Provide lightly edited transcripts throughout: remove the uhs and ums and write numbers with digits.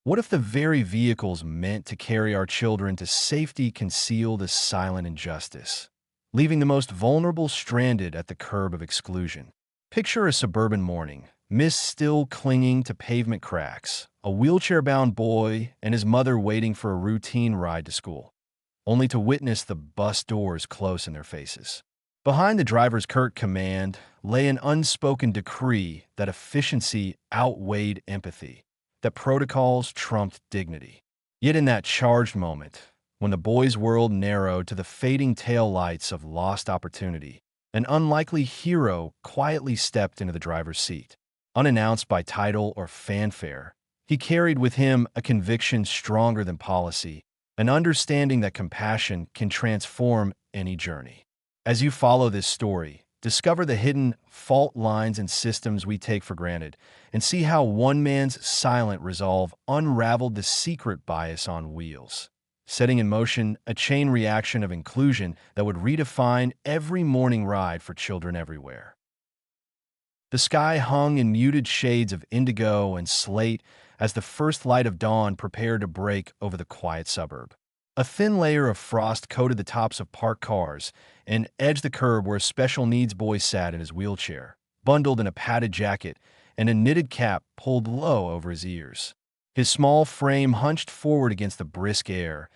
What if the very vehicles meant to carry our children to safety conceal the silent injustice, leaving the most vulnerable stranded at the curb of exclusion? Picture a suburban morning, mist still clinging to pavement cracks, a wheelchair-bound boy and his mother waiting for a routine ride to school, only to witness the bus doors close in their faces. Behind the driver's curt command lay an unspoken decree that efficiency outweighed empathy, that protocols trumped dignity. Yet in that charged moment, when the boy's world narrowed to the fading taillights of lost opportunity, an unlikely hero quietly stepped into the driver's seat. Unannounced by title or fanfare, he carried with him a conviction stronger than policy, an understanding that compassion can transform any journey. As you follow this story, discover the hidden fault lines and systems we take for granted, and see how one man's silent resolve unraveled the secret bias on wheels, setting in motion a chain reaction of inclusion that would redefine every morning ride for children everywhere. The sky hung in muted shades of indigo and slate as the first light of dawn prepared to break over the quiet suburb. A thin layer of frost coated the tops of parked cars and edged the curb where a special needs boy sat in his wheelchair, bundled in a padded jacket and a knitted cap pulled low over his ears. His small frame hunched forward against the brisk air,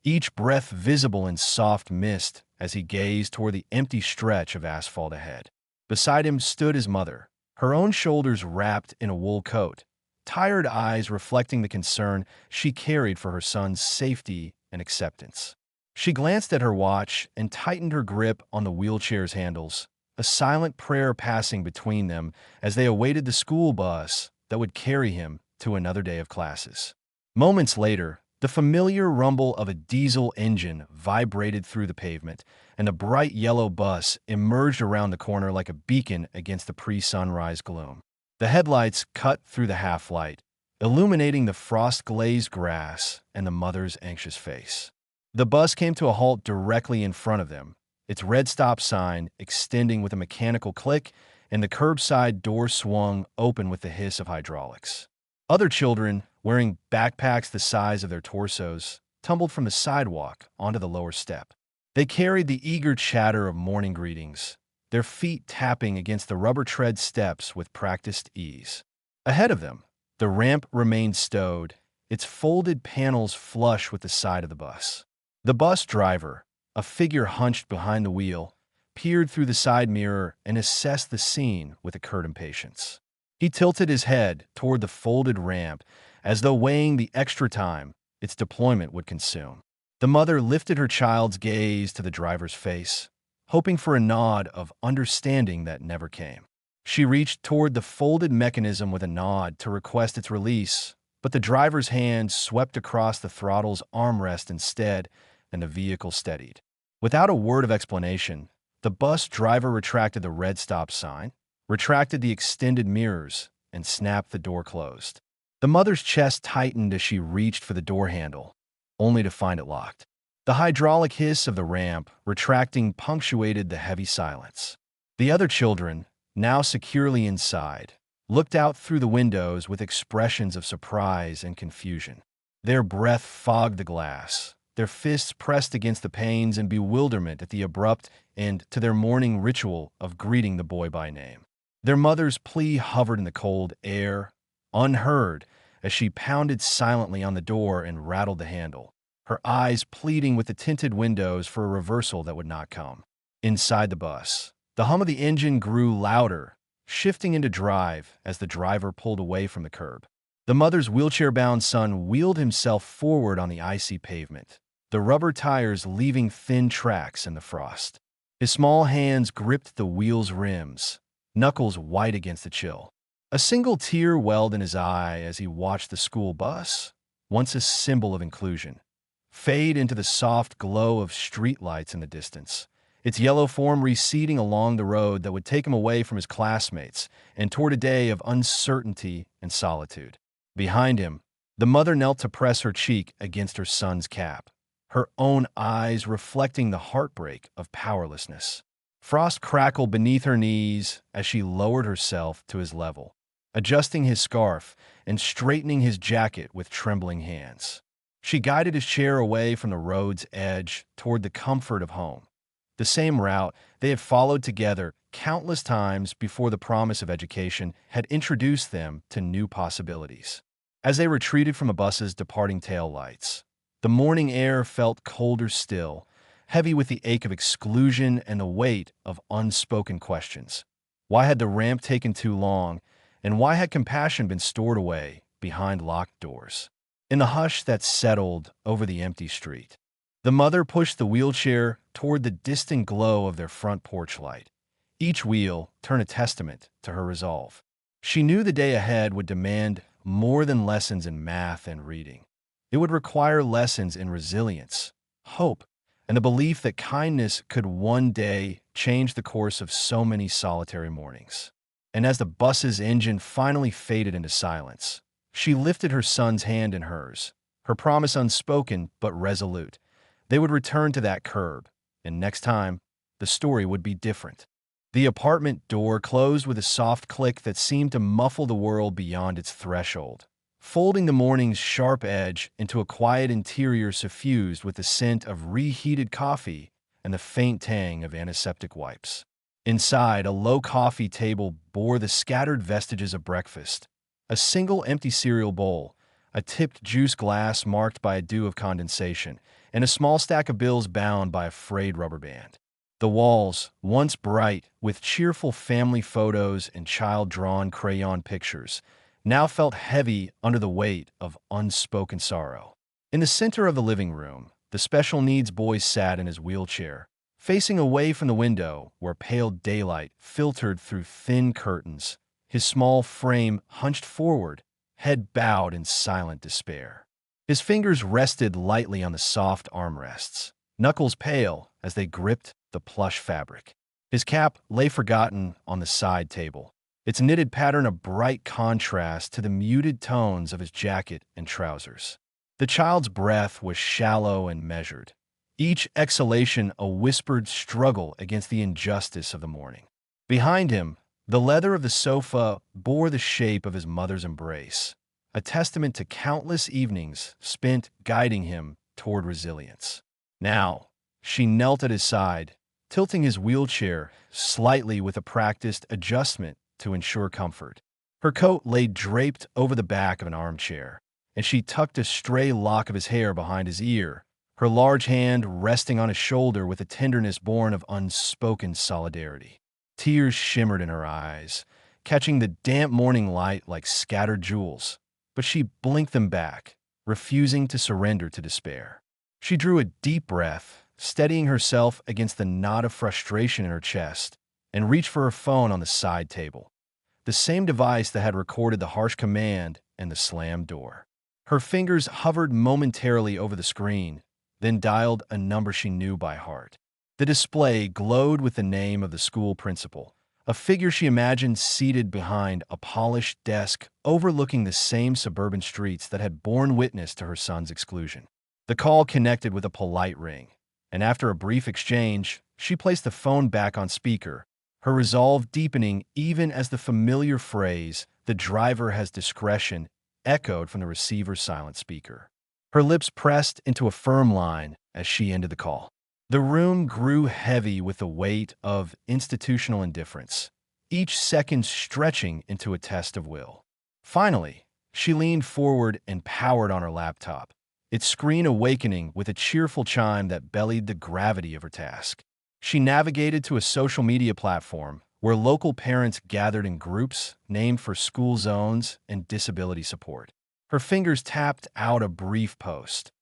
each breath visible in soft mist as he gazed toward the empty stretch of asphalt ahead. Beside him stood his mother, her own shoulders wrapped in a wool coat, tired eyes reflecting the concern she carried for her son's safety and acceptance. She glanced at her watch and tightened her grip on the wheelchair's handles, a silent prayer passing between them as they awaited the school bus that would carry him to another day of classes. Moments later, the familiar rumble of a diesel engine vibrated through the pavement, and the bright yellow bus emerged around the corner like a beacon against the pre-sunrise gloom. The headlights cut through the half-light, illuminating the frost-glazed grass and the mother's anxious face. The bus came to a halt directly in front of them, its red stop sign extending with a mechanical click, and the curbside door swung open with the hiss of hydraulics. Other children, wearing backpacks the size of their torsos, tumbled from the sidewalk onto the lower step. They carried the eager chatter of morning greetings, their feet tapping against the rubber tread steps with practiced ease. Ahead of them, the ramp remained stowed, its folded panels flush with the side of the bus. The bus driver, a figure hunched behind the wheel, peered through the side mirror and assessed the scene with a curt impatience. He tilted his head toward the folded ramp as though weighing the extra time its deployment would consume. The mother lifted her child's gaze to the driver's face, hoping for a nod of understanding that never came. She reached toward the folded mechanism with a nod to request its release, but the driver's hand swept across the throttle's armrest instead, and the vehicle steadied. Without a word of explanation, the bus driver retracted the red stop sign, retracted the extended mirrors, and snapped the door closed. The mother's chest tightened as she reached for the door handle, only to find it locked. The hydraulic hiss of the ramp, retracting, punctuated the heavy silence. The other children, now securely inside, looked out through the windows with expressions of surprise and confusion. Their breath fogged the glass, their fists pressed against the panes in bewilderment at the abrupt end to their morning ritual of greeting the boy by name. Their mother's plea hovered in the cold air, unheard, as she pounded silently on the door and rattled the handle, her eyes pleading with the tinted windows for a reversal that would not come. Inside the bus, the hum of the engine grew louder, shifting into drive as the driver pulled away from the curb. The mother's wheelchair-bound son wheeled himself forward on the icy pavement, the rubber tires leaving thin tracks in the frost. His small hands gripped the wheel's rims, knuckles white against the chill. A single tear welled in his eye as he watched the school bus, once a symbol of inclusion, fade into the soft glow of streetlights in the distance, its yellow form receding along the road that would take him away from his classmates and toward a day of uncertainty and solitude. Behind him, the mother knelt to press her cheek against her son's cap, her own eyes reflecting the heartbreak of powerlessness. Frost crackled beneath her knees as she lowered herself to his level, adjusting his scarf and straightening his jacket with trembling hands. She guided his chair away from the road's edge toward the comfort of home, the same route they had followed together countless times before the promise of education had introduced them to new possibilities. As they retreated from the bus's departing taillights, the morning air felt colder still, heavy with the ache of exclusion and the weight of unspoken questions. Why had the ramp taken too long, and why had compassion been stored away behind locked doors? In the hush that settled over the empty street, the mother pushed the wheelchair toward the distant glow of their front porch light. Each wheel turned a testament to her resolve. She knew the day ahead would demand more than lessons in math and reading. It would require lessons in resilience, hope, and the belief that kindness could one day change the course of so many solitary mornings. And as the bus's engine finally faded into silence, she lifted her son's hand in hers, her promise unspoken but resolute. They would return to that curb, and next time, the story would be different. The apartment door closed with a soft click that seemed to muffle the world beyond its threshold, folding the morning's sharp edge into a quiet interior suffused with the scent of reheated coffee and the faint tang of antiseptic wipes. Inside, a low coffee table bore the scattered vestiges of breakfast: a single empty cereal bowl, a tipped juice glass marked by a dew of condensation, and a small stack of bills bound by a frayed rubber band. The walls, once bright with cheerful family photos and child-drawn crayon pictures, now felt heavy under the weight of unspoken sorrow. In the center of the living room, the special needs boy sat in his wheelchair, facing away from the window where pale daylight filtered through thin curtains, his small frame hunched forward, head bowed in silent despair. His fingers rested lightly on the soft armrests, knuckles pale as they gripped the plush fabric. His cap lay forgotten on the side table, its knitted pattern a bright contrast to the muted tones of his jacket and trousers. The child's breath was shallow and measured, each exhalation a whispered struggle against the injustice of the morning. Behind him, the leather of the sofa bore the shape of his mother's embrace, a testament to countless evenings spent guiding him toward resilience. Now, she knelt at his side, tilting his wheelchair slightly with a practiced adjustment to ensure comfort. Her coat lay draped over the back of an armchair, and she tucked a stray lock of his hair behind his ear, her large hand resting on his shoulder with a tenderness born of unspoken solidarity. Tears shimmered in her eyes, catching the damp morning light like scattered jewels, but she blinked them back, refusing to surrender to despair. She drew a deep breath, steadying herself against the knot of frustration in her chest, and reached for her phone on the side table, the same device that had recorded the harsh command and the slammed door. Her fingers hovered momentarily over the screen, then dialed a number she knew by heart. The display glowed with the name of the school principal, a figure she imagined seated behind a polished desk overlooking the same suburban streets that had borne witness to her son's exclusion. The call connected with a polite ring, and after a brief exchange, she placed the phone back on speaker, her resolve deepening even as the familiar phrase, "The driver has discretion," echoed from the receiver's silent speaker. Her lips pressed into a firm line as she ended the call. The room grew heavy with the weight of institutional indifference, each second stretching into a test of will. Finally, she leaned forward and powered on her laptop, its screen awakening with a cheerful chime that bellied the gravity of her task. She navigated to a social media platform where local parents gathered in groups named for school zones and disability support. Her fingers tapped out a brief post,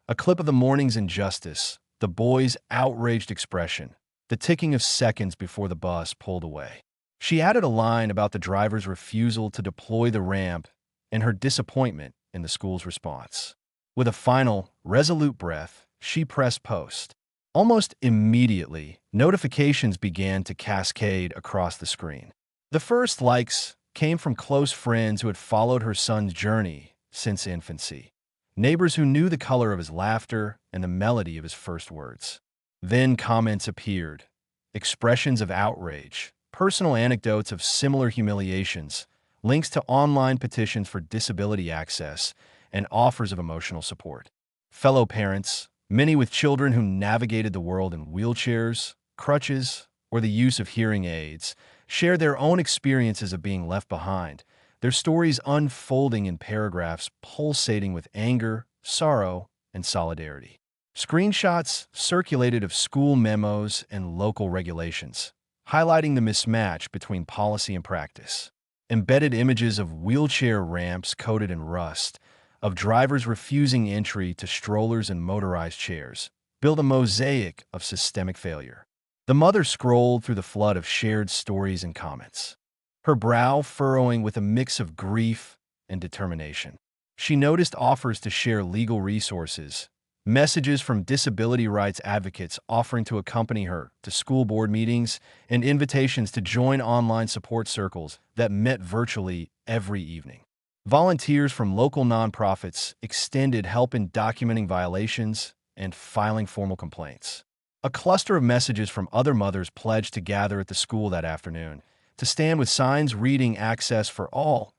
a clip of the morning's injustice, the boy's outraged expression, the ticking of seconds before the bus pulled away. She added a line about the driver's refusal to deploy the ramp and her disappointment in the school's response. With a final, resolute breath, she pressed post. Almost immediately, notifications began to cascade across the screen. The first likes came from close friends who had followed her son's journey since infancy, neighbors who knew the color of his laughter and the melody of his first words. Then comments appeared, expressions of outrage, personal anecdotes of similar humiliations, links to online petitions for disability access, and offers of emotional support. Fellow parents, many with children who navigated the world in wheelchairs, crutches, or the use of hearing aids, share their own experiences of being left behind, their stories unfolding in paragraphs pulsating with anger, sorrow, and solidarity. Screenshots circulated of school memos and local regulations, highlighting the mismatch between policy and practice. Embedded images of wheelchair ramps coated in rust, of drivers refusing entry to strollers and motorized chairs, build a mosaic of systemic failure. The mother scrolled through the flood of shared stories and comments, her brow furrowing with a mix of grief and determination. She noticed offers to share legal resources, messages from disability rights advocates offering to accompany her to school board meetings, and invitations to join online support circles that met virtually every evening. Volunteers from local nonprofits extended help in documenting violations and filing formal complaints. A cluster of messages from other mothers pledged to gather at the school that afternoon, to stand with signs reading "Access for All"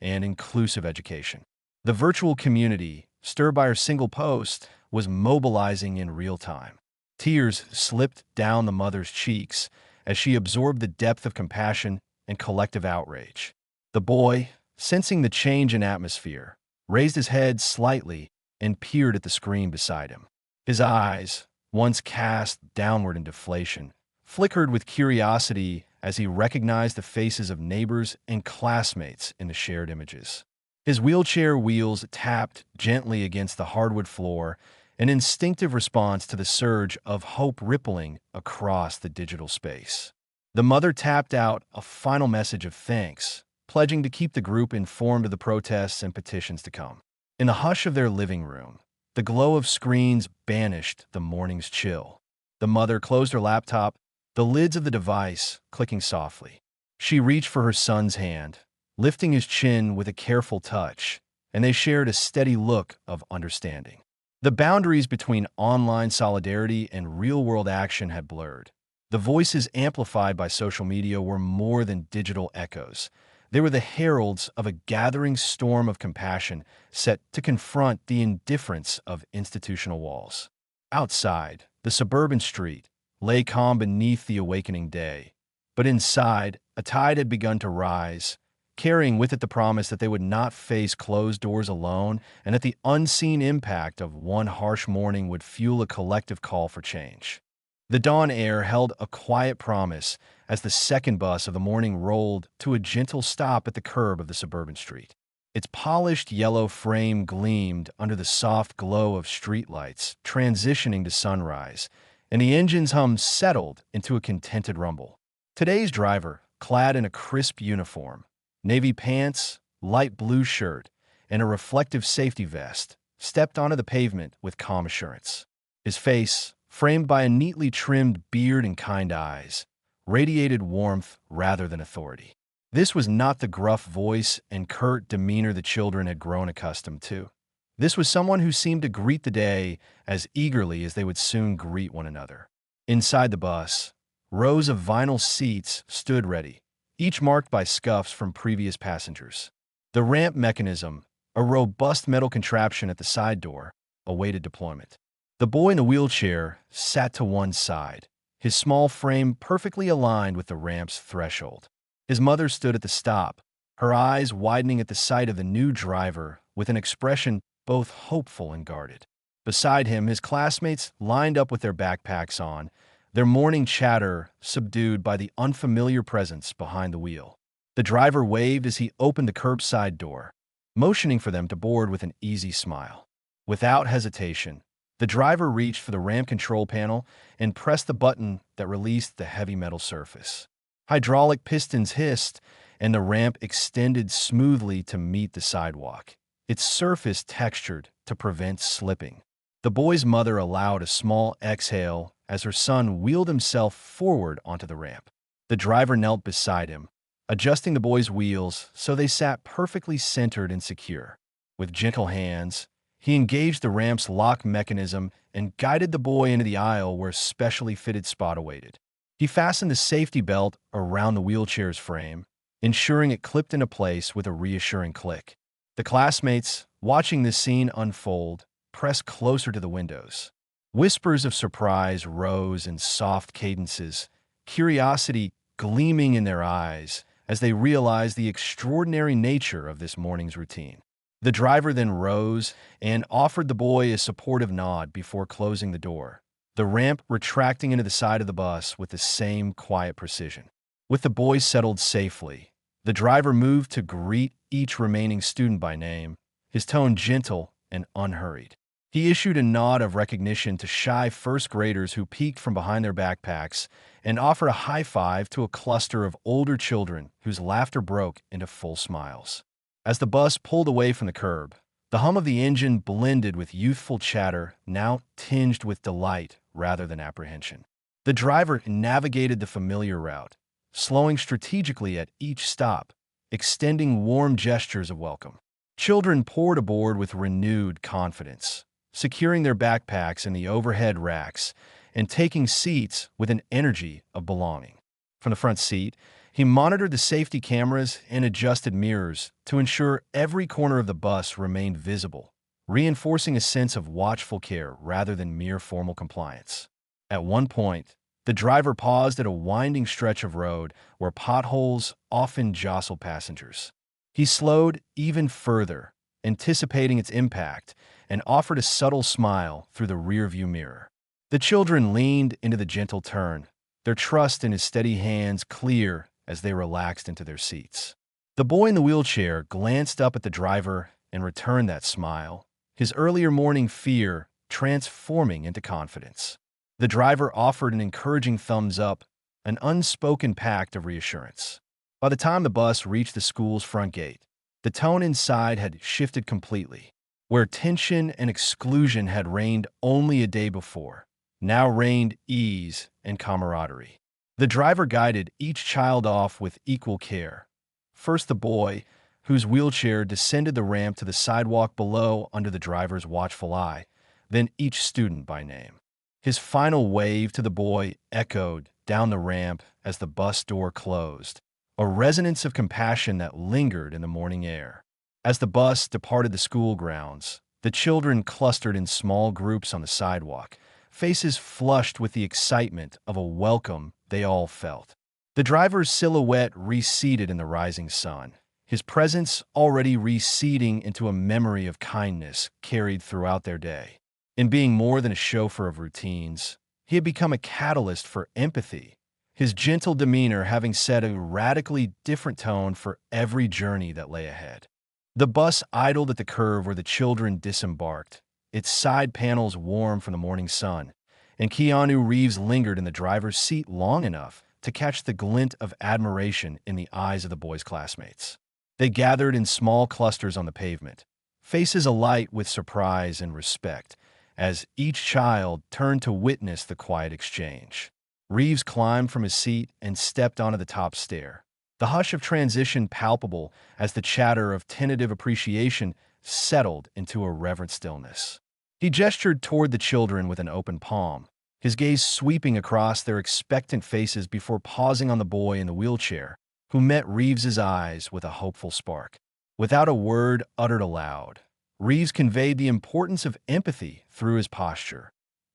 and "Inclusive Education." The virtual community, stirred by her single post, was mobilizing in real time. Tears slipped down the mother's cheeks as she absorbed the depth of compassion and collective outrage. The boy, sensing the change in atmosphere, raised his head slightly and peered at the screen beside him. His eyes, once cast downward in deflation, flickered with curiosity as he recognized the faces of neighbors and classmates in the shared images. His wheelchair wheels tapped gently against the hardwood floor, an instinctive response to the surge of hope rippling across the digital space. The mother tapped out a final message of thanks, pledging to keep the group informed of the protests and petitions to come. In the hush of their living room, the glow of screens banished the morning's chill. The mother closed her laptop, the lids of the device clicking softly. She reached for her son's hand, lifting his chin with a careful touch, and they shared a steady look of understanding. The boundaries between online solidarity and real-world action had blurred. The voices amplified by social media were more than digital echoes. They were the heralds of a gathering storm of compassion set to confront the indifference of institutional walls. Outside, the suburban street lay calm beneath the awakening day, but inside, a tide had begun to rise, carrying with it the promise that they would not face closed doors alone, and that the unseen impact of one harsh morning would fuel a collective call for change. The dawn air held a quiet promise as the second bus of the morning rolled to a gentle stop at the curb of the suburban street. Its polished yellow frame gleamed under the soft glow of streetlights, transitioning to sunrise, and the engine's hum settled into a contented rumble. Today's driver, clad in a crisp uniform, navy pants, light blue shirt, and a reflective safety vest, stepped onto the pavement with calm assurance. His face, framed by a neatly trimmed beard and kind eyes, radiated warmth rather than authority. This was not the gruff voice and curt demeanor the children had grown accustomed to. This was someone who seemed to greet the day as eagerly as they would soon greet one another. Inside the bus, rows of vinyl seats stood ready, each marked by scuffs from previous passengers. The ramp mechanism, a robust metal contraption at the side door, awaited deployment. The boy in the wheelchair sat to one side, his small frame perfectly aligned with the ramp's threshold. His mother stood at the stop, her eyes widening at the sight of the new driver with an expression both hopeful and guarded. Beside him, his classmates lined up with their backpacks on, their morning chatter subdued by the unfamiliar presence behind the wheel. The driver waved as he opened the curbside door, motioning for them to board with an easy smile. Without hesitation, the driver reached for the ramp control panel and pressed the button that released the heavy metal surface. Hydraulic pistons hissed, and the ramp extended smoothly to meet the sidewalk, its surface textured to prevent slipping. The boy's mother allowed a small exhale as her son wheeled himself forward onto the ramp. The driver knelt beside him, adjusting the boy's wheels so they sat perfectly centered and secure. With gentle hands, he engaged the ramp's lock mechanism and guided the boy into the aisle where a specially fitted spot awaited. He fastened the safety belt around the wheelchair's frame, ensuring it clipped into place with a reassuring click. The classmates, watching this scene unfold, pressed closer to the windows. Whispers of surprise rose in soft cadences, curiosity gleaming in their eyes as they realized the extraordinary nature of this morning's routine. The driver then rose and offered the boy a supportive nod before closing the door, the ramp retracting into the side of the bus with the same quiet precision. With the boys settled safely, the driver moved to greet each remaining student by name, his tone gentle and unhurried. He issued a nod of recognition to shy first graders who peeked from behind their backpacks and offered a high five to a cluster of older children whose laughter broke into full smiles. As the bus pulled away from the curb, the hum of the engine blended with youthful chatter, now tinged with delight rather than apprehension. The driver navigated the familiar route, slowing strategically at each stop, extending warm gestures of welcome. Children poured aboard with renewed confidence, securing their backpacks in the overhead racks and taking seats with an energy of belonging. From the front seat, he monitored the safety cameras and adjusted mirrors to ensure every corner of the bus remained visible, reinforcing a sense of watchful care rather than mere formal compliance. At one point, the driver paused at a winding stretch of road where potholes often jostled passengers. He slowed even further, anticipating its impact, and offered a subtle smile through the rearview mirror. The children leaned into the gentle turn, their trust in his steady hands clear as they relaxed into their seats. The boy in the wheelchair glanced up at the driver and returned that smile, his earlier morning fear transforming into confidence. The driver offered an encouraging thumbs up, an unspoken pact of reassurance. By the time the bus reached the school's front gate, the tone inside had shifted completely. Where tension and exclusion had reigned only a day before, now reigned ease and camaraderie. The driver guided each child off with equal care. First the boy, whose wheelchair descended the ramp to the sidewalk below under the driver's watchful eye, then each student by name. His final wave to the boy echoed down the ramp as the bus door closed, a resonance of compassion that lingered in the morning air. As the bus departed the school grounds, the children clustered in small groups on the sidewalk, faces flushed with the excitement of a welcome they all felt. The driver's silhouette receded in the rising sun, his presence already receding into a memory of kindness carried throughout their day. In being more than a chauffeur of routines, he had become a catalyst for empathy, his gentle demeanor having set a radically different tone for every journey that lay ahead. The bus idled at the curve where the children disembarked, its side panels warm from the morning sun, and Keanu Reeves lingered in the driver's seat long enough to catch the glint of admiration in the eyes of the boys' classmates. They gathered in small clusters on the pavement, faces alight with surprise and respect, as each child turned to witness the quiet exchange. Reeves climbed from his seat and stepped onto the top stair, the hush of transition palpable as the chatter of tentative appreciation settled into a reverent stillness. He gestured toward the children with an open palm, his gaze sweeping across their expectant faces before pausing on the boy in the wheelchair, who met Reeves's eyes with a hopeful spark. Without a word uttered aloud, Reeves conveyed the importance of empathy through his posture,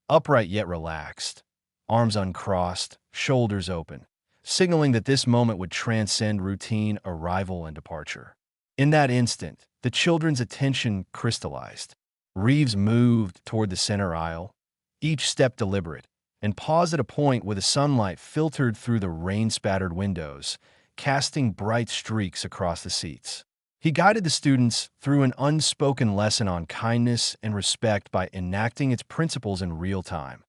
upright yet relaxed, arms uncrossed, shoulders open, signaling that this moment would transcend routine arrival and departure. In that instant, the children's attention crystallized. Reeves moved toward the center aisle, each step deliberate, and paused at a point where the sunlight filtered through the rain-spattered windows, casting bright streaks across the seats. He guided the students through an unspoken lesson on kindness and respect by enacting its principles in real time,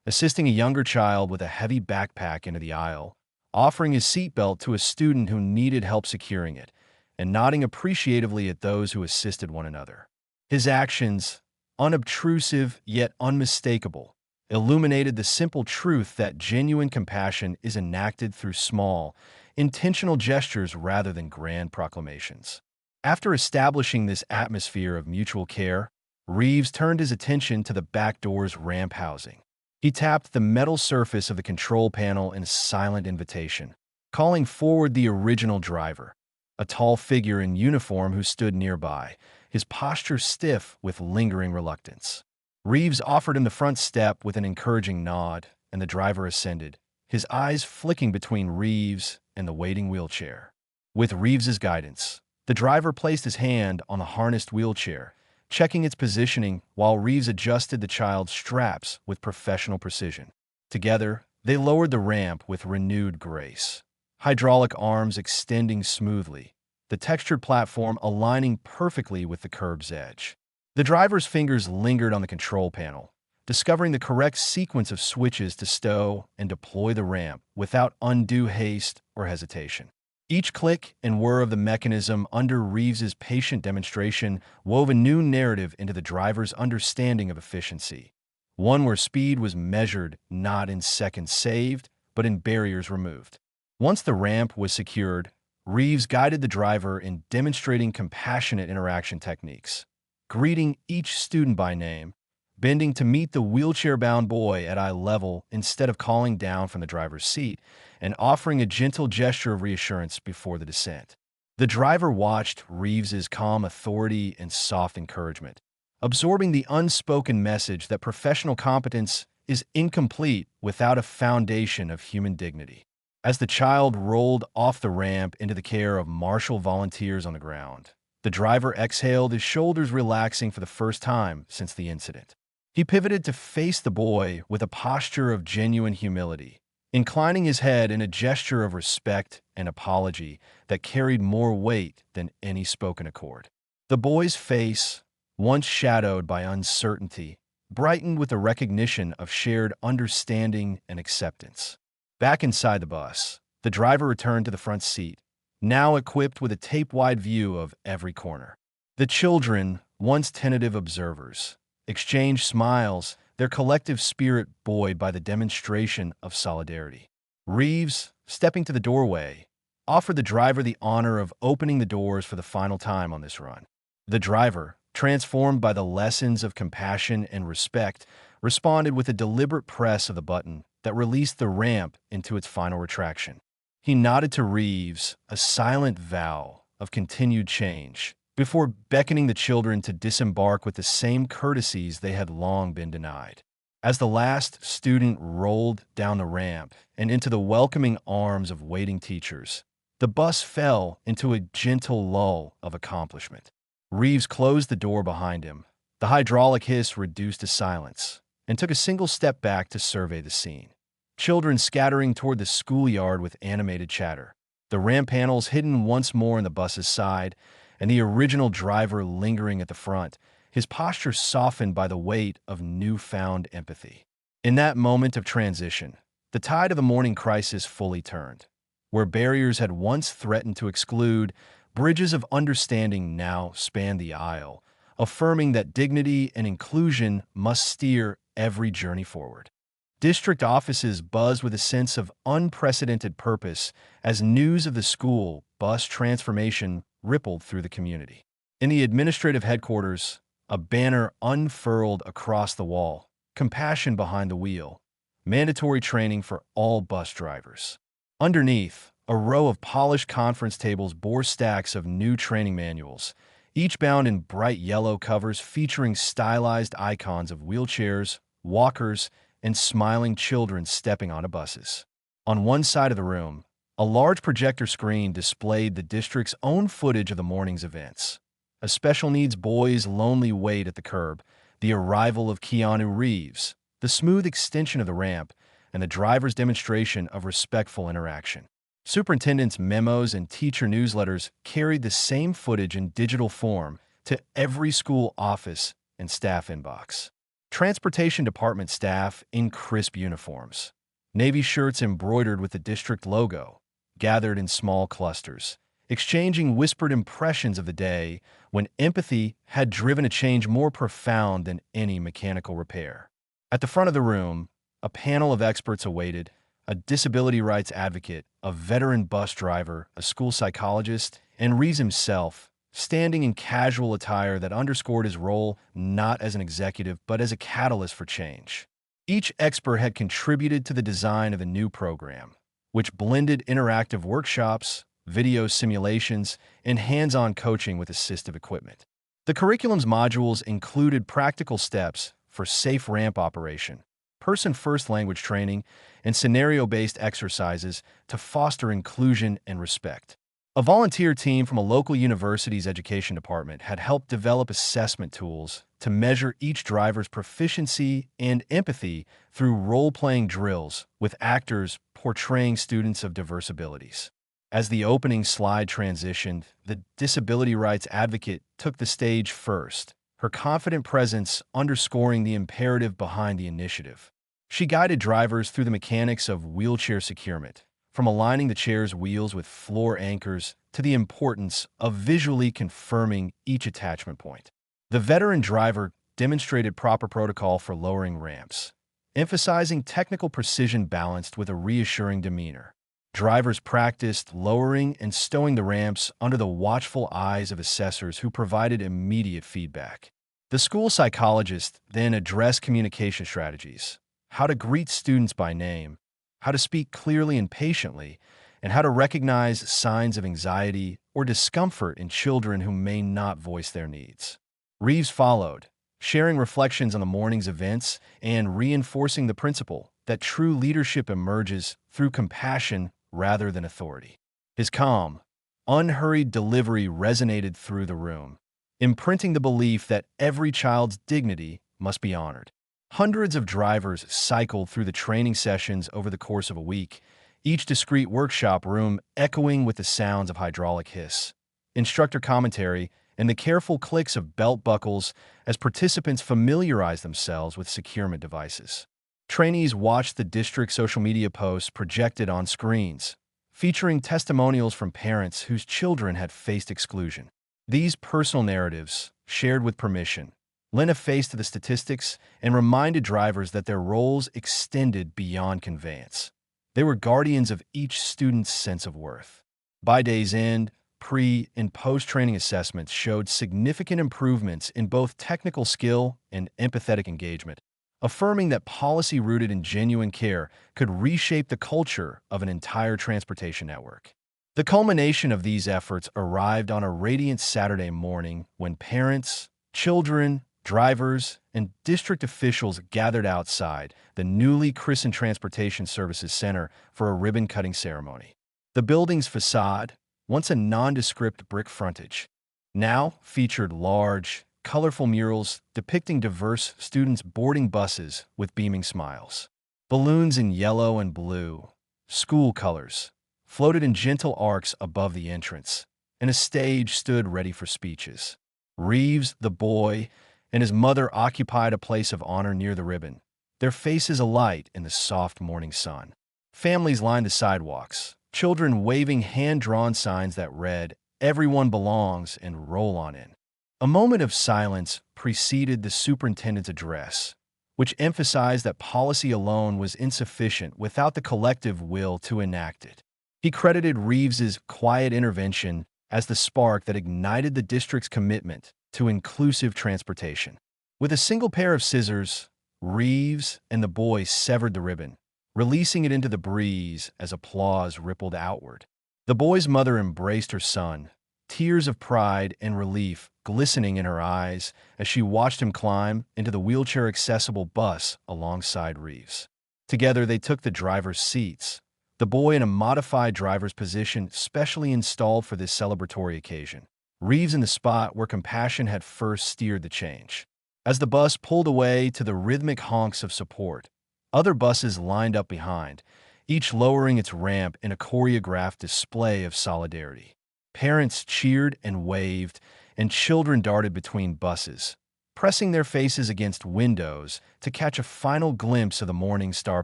assisting a younger child with a heavy backpack into the aisle, offering his seatbelt to a student who needed help securing it, and nodding appreciatively at those who assisted one another. His actions, unobtrusive yet unmistakable, illuminated the simple truth that genuine compassion is enacted through small, intentional gestures rather than grand proclamations. After establishing this atmosphere of mutual care, Reeves turned his attention to the back door's ramp housing. He tapped the metal surface of the control panel in a silent invitation, calling forward the original driver, a tall figure in uniform who stood nearby, his posture stiff with lingering reluctance. Reeves offered him the front step with an encouraging nod, and the driver ascended, his eyes flicking between Reeves and the waiting wheelchair. With Reeves's guidance, the driver placed his hand on the harnessed wheelchair, checking its positioning while Reeves adjusted the child's straps with professional precision. Together, they lowered the ramp with renewed grace, hydraulic arms extending smoothly, the textured platform aligning perfectly with the curb's edge. The driver's fingers lingered on the control panel, discovering the correct sequence of switches to stow and deploy the ramp without undue haste or hesitation. Each click and whir of the mechanism under Reeves's patient demonstration wove a new narrative into the driver's understanding of efficiency, one where speed was measured not in seconds saved, but in barriers removed. Once the ramp was secured, Reeves guided the driver in demonstrating compassionate interaction techniques, greeting each student by name, bending to meet the wheelchair-bound boy at eye level instead of calling down from the driver's seat, and offering a gentle gesture of reassurance before the descent. The driver watched Reeves's calm authority and soft encouragement, absorbing the unspoken message that professional competence is incomplete without a foundation of human dignity. As the child rolled off the ramp into the care of marshal volunteers on the ground, the driver exhaled, his shoulders relaxing for the first time since the incident. He pivoted to face the boy with a posture of genuine humility, inclining his head in a gesture of respect and apology that carried more weight than any spoken accord. The boy's face, once shadowed by uncertainty, brightened with the recognition of shared understanding and acceptance. Back inside the bus, the driver returned to the front seat, now equipped with a tape-wide view of every corner. The children, once tentative observers, exchanged smiles, their collective spirit buoyed by the demonstration of solidarity. Reeves, stepping to the doorway, offered the driver the honor of opening the doors for the final time on this run. The driver, transformed by the lessons of compassion and respect, responded with a deliberate press of the button that released the ramp into its final retraction. He nodded to Reeves, a silent vow of continued change, before beckoning the children to disembark with the same courtesies they had long been denied. As the last student rolled down the ramp and into the welcoming arms of waiting teachers, the bus fell into a gentle lull of accomplishment. Reeves closed the door behind him. The hydraulic hiss reduced to silence, and took a single step back to survey the scene. Children scattering toward the schoolyard with animated chatter, the ramp panels hidden once more in the bus's side, and the original driver lingering at the front, his posture softened by the weight of newfound empathy. In that moment of transition, the tide of the morning crisis fully turned. Where barriers had once threatened to exclude, bridges of understanding now spanned the aisle, affirming that dignity and inclusion must steer every journey forward. District offices buzzed with a sense of unprecedented purpose as news of the school bus transformation rippled through the community. In the administrative headquarters, a banner unfurled across the wall, "Compassion behind the wheel, mandatory training for all bus drivers." Underneath, a row of polished conference tables bore stacks of new training manuals, each bound in bright yellow covers featuring stylized icons of wheelchairs, walkers, and smiling children stepping onto buses. On one side of the room, a large projector screen displayed the district's own footage of the morning's events. A special needs boy's lonely wait at the curb, the arrival of Keanu Reeves, the smooth extension of the ramp, and the driver's demonstration of respectful interaction. Superintendents' memos and teacher newsletters carried the same footage in digital form to every school office and staff inbox. Transportation department staff in crisp uniforms, navy shirts embroidered with the district logo, gathered in small clusters, exchanging whispered impressions of the day when empathy had driven a change more profound than any mechanical repair. At the front of the room, a panel of experts awaited, a disability rights advocate, a veteran bus driver, a school psychologist, and Reeves himself, standing in casual attire that underscored his role not as an executive but as a catalyst for change. Each expert had contributed to the design of the new program, which blended interactive workshops, video simulations, and hands-on coaching with assistive equipment. The curriculum's modules included practical steps for safe ramp operation, person-first language training, and scenario-based exercises to foster inclusion and respect. A volunteer team from a local university's education department had helped develop assessment tools to measure each driver's proficiency and empathy through role-playing drills with actors portraying students of diverse abilities. As the opening slide transitioned, the disability rights advocate took the stage first, her confident presence underscoring the imperative behind the initiative. She guided drivers through the mechanics of wheelchair securement, from aligning the chair's wheels with floor anchors to the importance of visually confirming each attachment point. The veteran driver demonstrated proper protocol for lowering ramps, emphasizing technical precision balanced with a reassuring demeanor. Drivers practiced lowering and stowing the ramps under the watchful eyes of assessors who provided immediate feedback. The school psychologist then addressed communication strategies, how to greet students by name, how to speak clearly and patiently, and how to recognize signs of anxiety or discomfort in children who may not voice their needs. Reeves followed, sharing reflections on the morning's events and reinforcing the principle that true leadership emerges through compassion rather than authority. His calm, unhurried delivery resonated through the room, imprinting the belief that every child's dignity must be honored. Hundreds of drivers cycled through the training sessions over the course of a week, each discrete workshop room echoing with the sounds of hydraulic hiss, instructor commentary, and the careful clicks of belt buckles as participants familiarized themselves with securement devices. Trainees watched the district's social media posts projected on screens, featuring testimonials from parents whose children had faced exclusion. These personal narratives, shared with permission, lent a face to the statistics and reminded drivers that their roles extended beyond conveyance. They were guardians of each student's sense of worth. By day's end, pre- and post-training assessments showed significant improvements in both technical skill and empathetic engagement, affirming that policy rooted in genuine care could reshape the culture of an entire transportation network. The culmination of these efforts arrived on a radiant Saturday morning when parents, children, drivers, and district officials gathered outside the newly christened Transportation Services Center for a ribbon-cutting ceremony. The building's facade, once a nondescript brick frontage, now featured large, colorful murals depicting diverse students boarding buses with beaming smiles. Balloons in yellow and blue, school colors, floated in gentle arcs above the entrance, and a stage stood ready for speeches. Reeves, the boy, and his mother occupied a place of honor near the ribbon, their faces alight in the soft morning sun. Families lined the sidewalks, children waving hand-drawn signs that read, "Everyone belongs," and "Roll on in." A moment of silence preceded the superintendent's address, which emphasized that policy alone was insufficient without the collective will to enact it. He credited Reeves's quiet intervention as the spark that ignited the district's commitment to inclusive transportation. With a single pair of scissors, Reeves and the boy severed the ribbon, releasing it into the breeze as applause rippled outward. The boy's mother embraced her son, tears of pride and relief glistening in her eyes as she watched him climb into the wheelchair-accessible bus alongside Reeves. Together, they took the driver's seats, the boy in a modified driver's position specially installed for this celebratory occasion. Reeves in the spot where compassion had first steered the change. As the bus pulled away to the rhythmic honks of support, other buses lined up behind, each lowering its ramp in a choreographed display of solidarity. Parents cheered and waved, and children darted between buses, pressing their faces against windows to catch a final glimpse of the morning star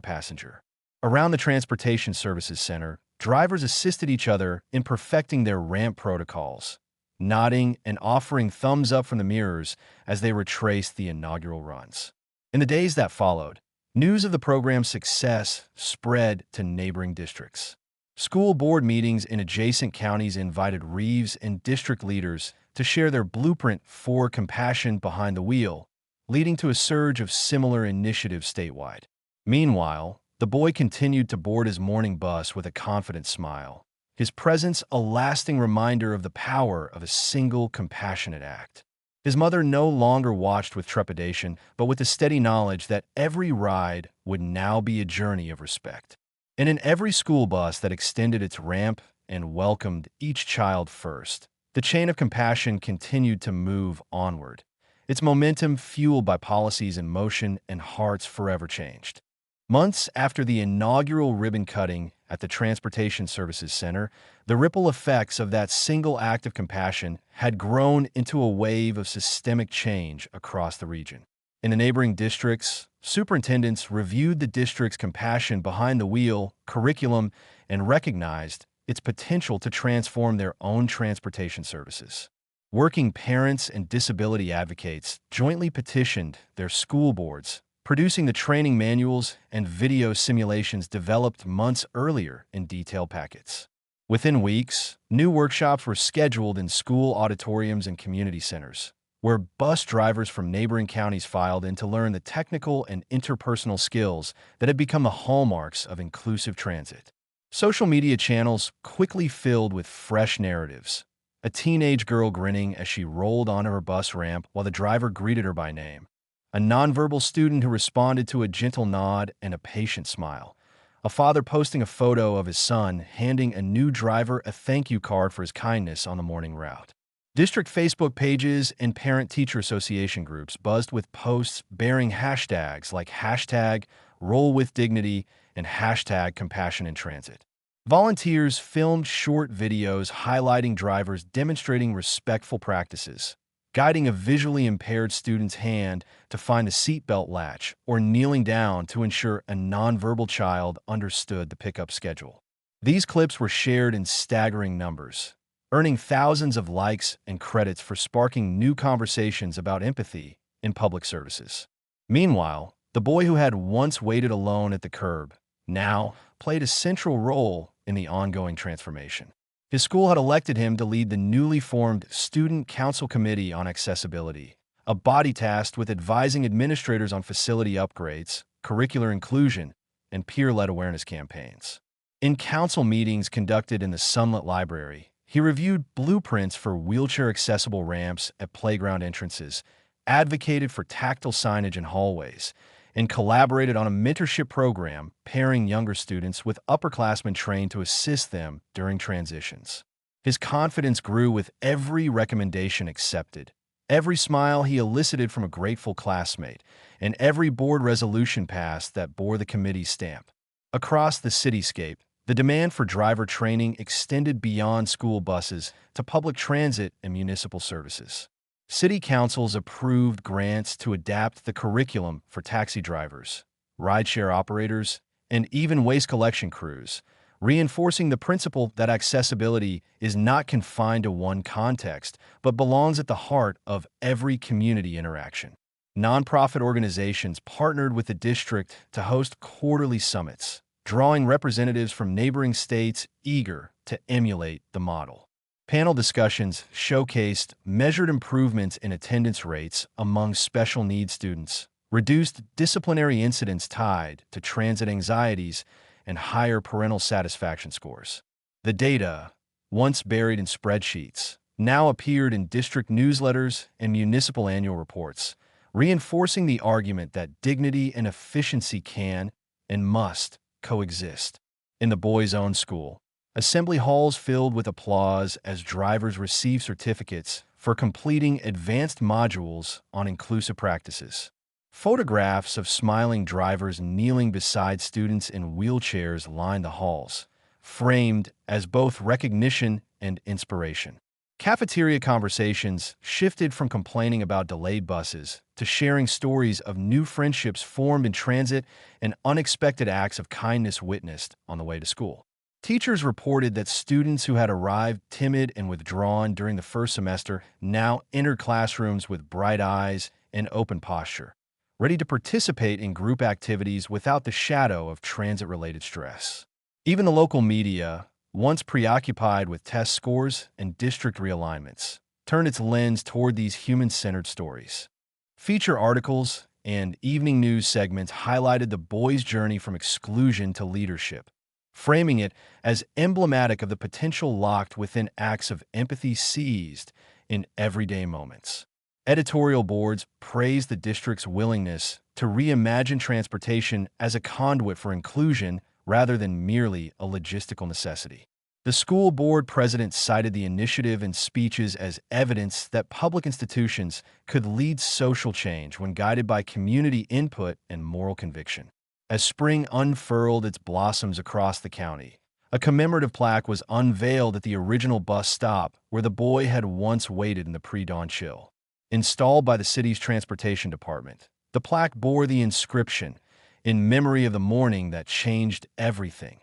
passenger. Around the Transportation Services Center, drivers assisted each other in perfecting their ramp protocols, nodding and offering thumbs up from the mirrors as they retraced the inaugural runs. In the days that followed, news of the program's success spread to neighboring districts. School board meetings in adjacent counties invited Reeves and district leaders to share their blueprint for compassion behind the wheel, leading to a surge of similar initiatives statewide. Meanwhile, The boy continued to board his morning bus with a confident smile, his presence a lasting reminder of the power of a single compassionate act. His mother no longer watched with trepidation, but with the steady knowledge that every ride would now be a journey of respect. And in every school bus that extended its ramp and welcomed each child first, the chain of compassion continued to move onward, its momentum fueled by policies in motion and hearts forever changed. Months after the inaugural ribbon cutting at the Transportation Services Center, the ripple effects of that single act of compassion had grown into a wave of systemic change across the region. In the neighboring districts, superintendents reviewed the district's compassion behind the wheel curriculum and recognized its potential to transform their own transportation services. Working parents and disability advocates jointly petitioned their school boards, producing the training manuals and video simulations developed months earlier in detailed packets. Within weeks, new workshops were scheduled in school auditoriums and community centers, where bus drivers from neighboring counties filed in to learn the technical and interpersonal skills that had become the hallmarks of inclusive transit. Social media channels quickly filled with fresh narratives. A teenage girl grinning as she rolled onto her bus ramp while the driver greeted her by name. A nonverbal student who responded to a gentle nod and a patient smile. A father posting a photo of his son handing a new driver a thank you card for his kindness on the morning route. District Facebook pages and parent-teacher association groups buzzed with posts bearing hashtags like hashtag #RollWithDignity and hashtag #CompassionInTransit. Volunteers filmed short videos highlighting drivers demonstrating respectful practices, guiding a visually impaired student's hand to find the seatbelt latch, or kneeling down to ensure a nonverbal child understood the pickup schedule. These clips were shared in staggering numbers, earning thousands of likes and credits for sparking new conversations about empathy in public services. Meanwhile, the boy who had once waited alone at the curb now played a central role in the ongoing transformation. His school had elected him to lead the newly formed Student Council Committee on Accessibility, a body tasked with advising administrators on facility upgrades, curricular inclusion, and peer-led awareness campaigns. In council meetings conducted in the Sunlit Library, he reviewed blueprints for wheelchair-accessible ramps at playground entrances, advocated for tactile signage in hallways, and collaborated on a mentorship program pairing younger students with upperclassmen trained to assist them during transitions. His confidence grew with every recommendation accepted, every smile he elicited from a grateful classmate, and every board resolution passed that bore the committee's stamp. Across the cityscape, the demand for driver training extended beyond school buses to public transit and municipal services. City councils approved grants to adapt the curriculum for taxi drivers, rideshare operators, and even waste collection crews, reinforcing the principle that accessibility is not confined to one context, but belongs at the heart of every community interaction. Nonprofit organizations partnered with the district to host quarterly summits, drawing representatives from neighboring states eager to emulate the model. Panel discussions showcased measured improvements in attendance rates among special needs students, reduced disciplinary incidents tied to transit anxieties, and higher parental satisfaction scores. The data, once buried in spreadsheets, now appeared in district newsletters and municipal annual reports, reinforcing the argument that dignity and efficiency can and must coexist. In the boys' own school, assembly halls filled with applause as drivers received certificates for completing advanced modules on inclusive practices. Photographs of smiling drivers kneeling beside students in wheelchairs lined the halls, framed as both recognition and inspiration. Cafeteria conversations shifted from complaining about delayed buses to sharing stories of new friendships formed in transit and unexpected acts of kindness witnessed on the way to school. Teachers reported that students who had arrived timid and withdrawn during the first semester now entered classrooms with bright eyes and open posture, ready to participate in group activities without the shadow of transit-related stress. Even the local media, once preoccupied with test scores and district realignments, turned its lens toward these human-centered stories. Feature articles and evening news segments highlighted the boy's journey from exclusion to leadership, framing it as emblematic of the potential locked within acts of empathy seized in everyday moments. Editorial boards praised the district's willingness to reimagine transportation as a conduit for inclusion rather than merely a logistical necessity. The school board president cited the initiative in speeches as evidence that public institutions could lead social change when guided by community input and moral conviction. As spring unfurled its blossoms across the county, a commemorative plaque was unveiled at the original bus stop where the boy had once waited in the pre-dawn chill. Installed by the city's transportation department, the plaque bore the inscription, "In memory of the morning that changed everything.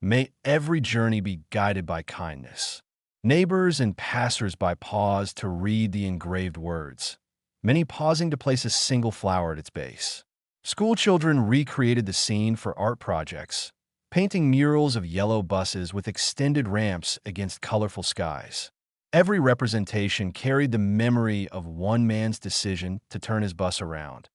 May every journey be guided by kindness." Neighbors and passers-by paused to read the engraved words, many pausing to place a single flower at its base. School children recreated the scene for art projects, painting murals of yellow buses with extended ramps against colorful skies. Every representation carried the memory of one man's decision to turn his bus around,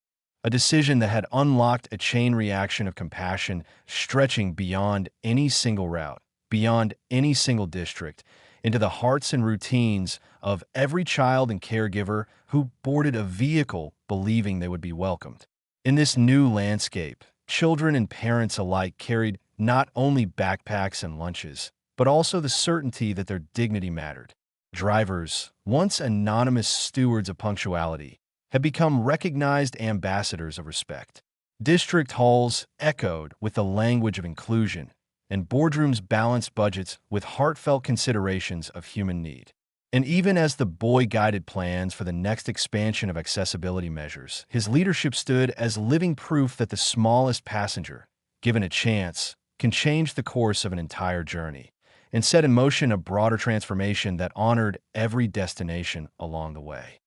a decision that had unlocked a chain reaction of compassion stretching beyond any single route, beyond any single district, into the hearts and routines of every child and caregiver who boarded a vehicle believing they would be welcomed. In this new landscape, children and parents alike carried not only backpacks and lunches, but also the certainty that their dignity mattered. Drivers, once anonymous stewards of punctuality, had become recognized ambassadors of respect. District halls echoed with the language of inclusion, and boardrooms balanced budgets with heartfelt considerations of human need. And even as the boy guided plans for the next expansion of accessibility measures, his leadership stood as living proof that the smallest passenger, given a chance, can change the course of an entire journey and set in motion a broader transformation that honored every destination along the way.